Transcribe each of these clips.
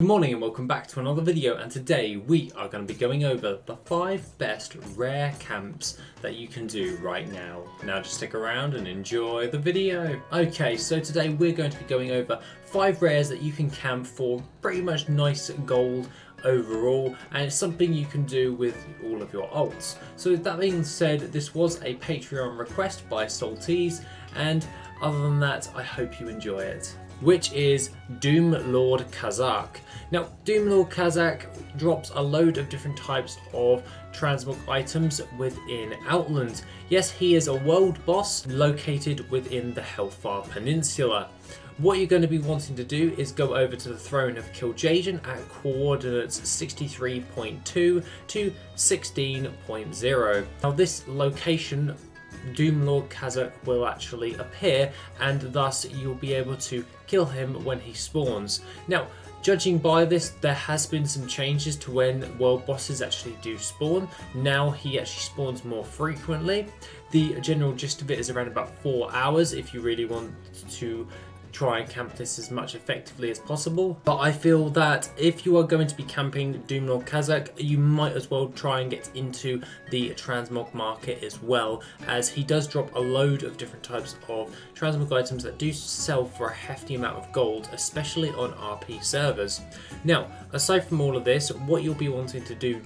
Good morning and welcome back to another video, and today we are going to be going over the 5 best rare camps that you can do right now. Now just stick around and enjoy the video. Okay, so today we're going to be going over 5 rares that you can camp for pretty much nice gold overall, and it's something you can do with all of your alts. So with that being said, this was a Patreon request by Salties, and other than that, I hope you enjoy it. Which is Doom Lord KAZZAK. Now, Doom Lord KAZZAK drops a load of different types of transmog items within Outland. Yes, he is a world boss located within the Hellfire Peninsula. What you're going to be wanting to do is go over to the throne of Kil'jaeden at coordinates 63.2 to 16.0. Now this location, Doom Lord KAZZAK will actually appear, and thus you'll be able to kill him when he spawns. Now, judging by this, there has been some changes to when world bosses actually do spawn. Now he actually spawns more frequently. The general gist of it is around about 4 hours if you really want to try and camp this as much effectively as possible. But I feel that if you are going to be camping Doom Lord KAZZAK, you might as well try and get into the transmog market as well, as he does drop a load of different types of transmog items that do sell for a hefty amount of gold, especially on RP servers. Now, aside from all of this, what you'll be wanting to do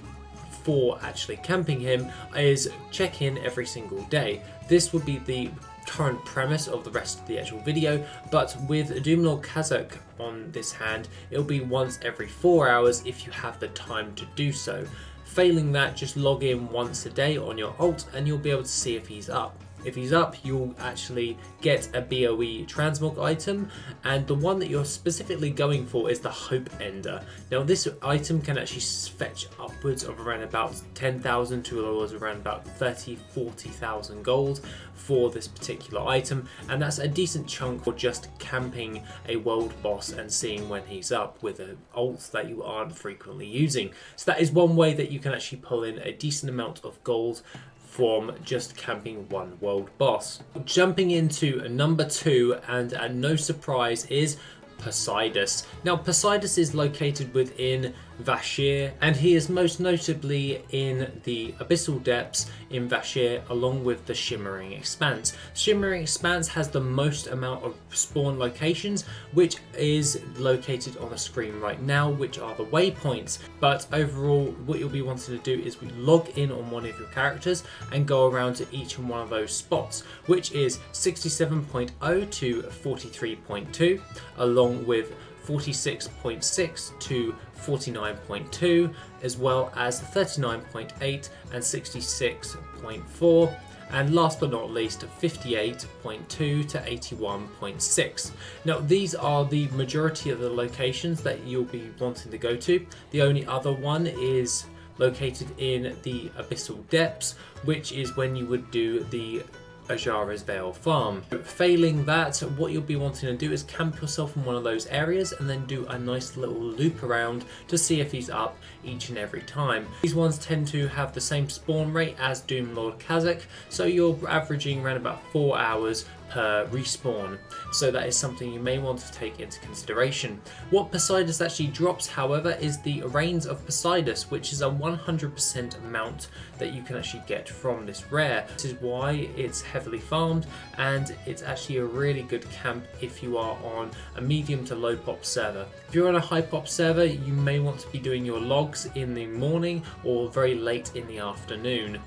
for actually camping him is check in every single day. This would be the current premise of the rest of the actual video, but with Doom Lord KAZZAK on this hand, it'll be once every 4 hours if you have the time to do so. Failing that, just log in once a day on your alt and you'll be able to see if he's up. If he's up, you'll actually get a BOE transmog item, and the one that you're specifically going for is the Hope Ender. Now this item can actually fetch upwards of around about 10,000 to around about 40,000 gold for this particular item, and that's a decent chunk for just camping a world boss and seeing when he's up with an ult that you aren't frequently using. So that is one way that you can actually pull in a decent amount of gold from just camping one world boss. Jumping into number 2, and no surprise, is POSEIDUS. Now POSEIDUS is located within Vashj'ir, and he is most notably in the Abyssal Depths in Vashj'ir, along with the Shimmering Expanse. Shimmering Expanse has the most amount of spawn locations, which is located on the screen right now, which are the waypoints. But overall, what you'll be wanting to do is log in on one of your characters and go around to each and one of those spots, which is 67.0 to 43.2, along with 46.6 to 49.2, as well as 39.8 and 66.4, and last but not least 58.2 to 81.6. Now these are the majority of the locations that you'll be wanting to go to. The only other one is located in the Abyssal Depths, which is when you would do the Azshara's Veil farm. Failing that, what you'll be wanting to do is camp yourself in one of those areas and then do a nice little loop around to see if he's up each and every time. These ones tend to have the same spawn rate as Doom Lord KAZZAK, so you're averaging around about 4 hours per respawn, so that is something you may want to take into consideration. What POSEIDUS actually drops, however, is the Reigns of POSEIDUS, which is a 100% mount that you can actually get from this rare. This is why it's heavily farmed, and it's actually a really good camp if you are on a medium to low pop server. If you're on a high pop server, you may want to be doing your logs in the morning or very late in the afternoon.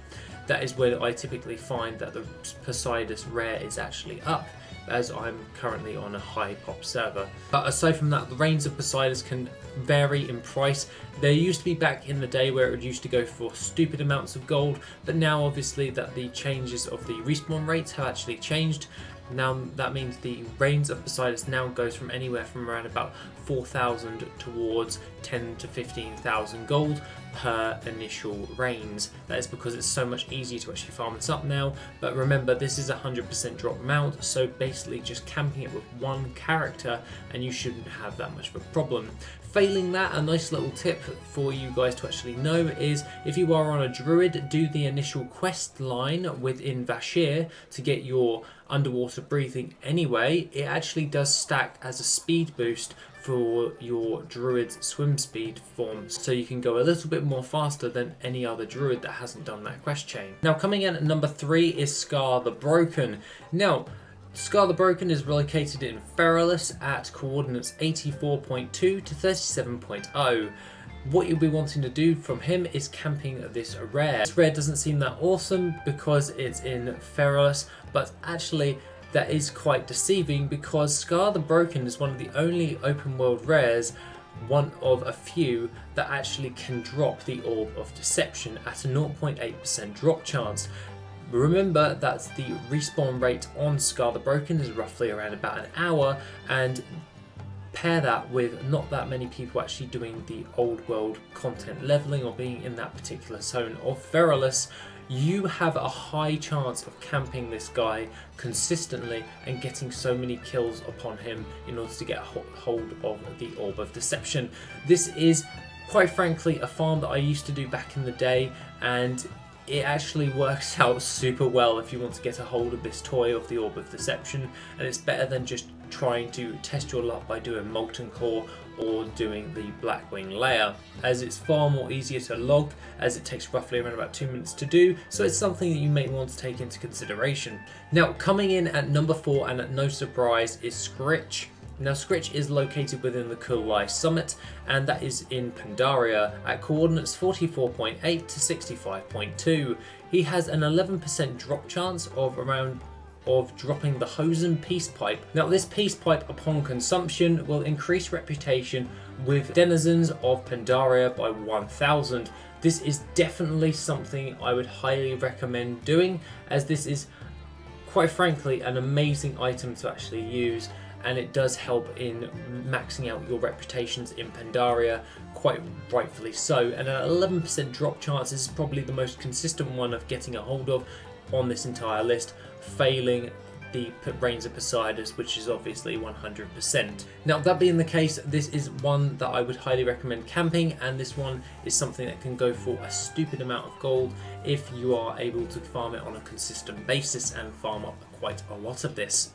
That is where I typically find that the POSEIDUS rare is actually up, as I'm currently on a high pop server. But aside from that, the Reigns of POSEIDUS can vary in price. There used to be back in the day where it would used to go for stupid amounts of gold, but now obviously that the changes of the respawn rates have actually changed. Now that means the Reigns of POSEIDUS now goes from anywhere from around about 4,000 towards 10 to 15,000 gold per initial Reigns. That is because it's so much easier to actually farm this up now. But remember, this is a 100% drop mount, so basically just camping it with one character and you shouldn't have that much of a problem. Failing that, a nice little tip for you guys to actually know is if you are on a druid, do the initial quest line within Vashj'ir to get your underwater breathing anyway. It actually does stack as a speed boost for your druid's swim speed form, so you can go a little bit more faster than any other druid that hasn't done that quest chain. Now coming in at number 3 is SKARR the Broken. Now SKARR the Broken is located in Feralus at coordinates 84.2 to 37.0. What you'll be wanting to do from him is camping this rare. This rare doesn't seem that awesome because it's in Feralus, but actually that is quite deceiving because SKARR the Broken is one of the only open world rares, one of a few, that actually can drop the Orb of Deception at a 0.8% drop chance. Remember that the respawn rate on SKARR the Broken is roughly around about an hour, and pair that with not that many people actually doing the old world content leveling or being in that particular zone of Feralus, you have a high chance of camping this guy consistently and getting so many kills upon him in order to get hold of the Orb of Deception. This is quite frankly a farm that I used to do back in the day, and it actually works out super well if you want to get a hold of this toy of the Orb of Deception, and it's better than just trying to test your luck by doing Molten Core or doing the Blackwing layer, as it's far more easier to log, as it takes roughly around about 2 minutes to do, so it's something that you may want to take into consideration. Now coming in at number 4, and at no surprise, is SERITCH. Now SERITCH is located within the KAZZAK Summit, and that is in Pandaria at coordinates 44.8 to 65.2. He has an 11% drop chance of dropping the Hosen Peace Pipe. Now this Peace Pipe upon consumption will increase reputation with denizens of Pandaria by 1000. This is definitely something I would highly recommend doing, as this is quite frankly an amazing item to actually use, and it does help in maxing out your reputations in Pandaria, quite rightfully so. And an 11% drop chance is probably the most consistent one of getting a hold of on this entire list, failing the Reigns of POSEIDUS, which is obviously 100%. Now that being the case, this is one that I would highly recommend camping, and this one is something that can go for a stupid amount of gold if you are able to farm it on a consistent basis and farm up quite a lot of this.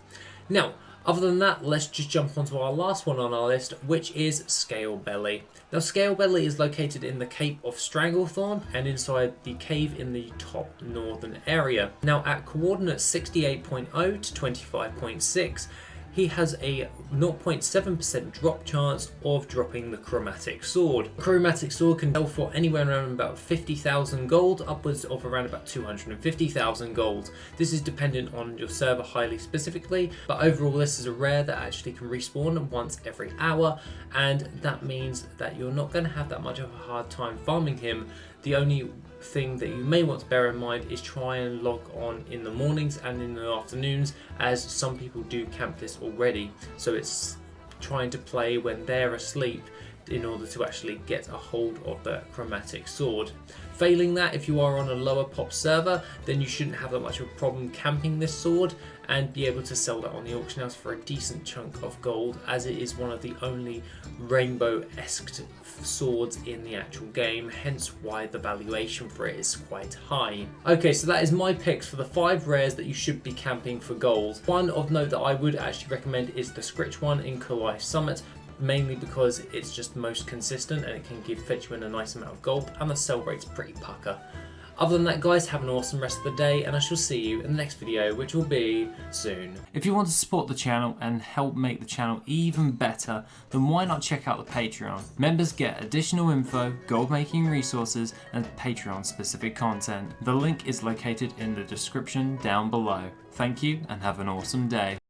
Now other than that, let's just jump onto our last one on our list, which is Scalebelly. Now Scalebelly is located in the Cape of Stranglethorn and inside the cave in the top northern area. Now at coordinates 68.0 to 25.6, he has a 0.7% drop chance of dropping the Chromatic Sword. The Chromatic Sword can sell for anywhere around about 50,000 gold, upwards of around about 250,000 gold. This is dependent on your server highly specifically, but overall this is a rare that actually can respawn once every hour, and that means that you're not going to have that much of a hard time farming him. The only thing that you may want to bear in mind is try and log on in the mornings and in the afternoons, as some people do camp this already, so it's trying to play when they're asleep in order to actually get a hold of the Chromatic Sword. Failing that, if you are on a lower pop server, then you shouldn't have that much of a problem camping this sword and be able to sell that on the auction house for a decent chunk of gold, as it is one of the only rainbow-esque swords in the actual game, hence why the valuation for it is quite high. Okay, so that is my picks for the 5 rares that you should be camping for gold. One of note that I would actually recommend is the SERITCH one in KAZZAK Summit, mainly because it's just most consistent and it can fetch you in a nice amount of gold, and the sell rate's pretty pucker. Other than that, guys, have an awesome rest of the day, and I shall see you in the next video, which will be soon. If you want to support the channel and help make the channel even better, then why not check out the Patreon? Members get additional info, gold making resources, and Patreon specific content. The link is located in the description down below. Thank you and have an awesome day.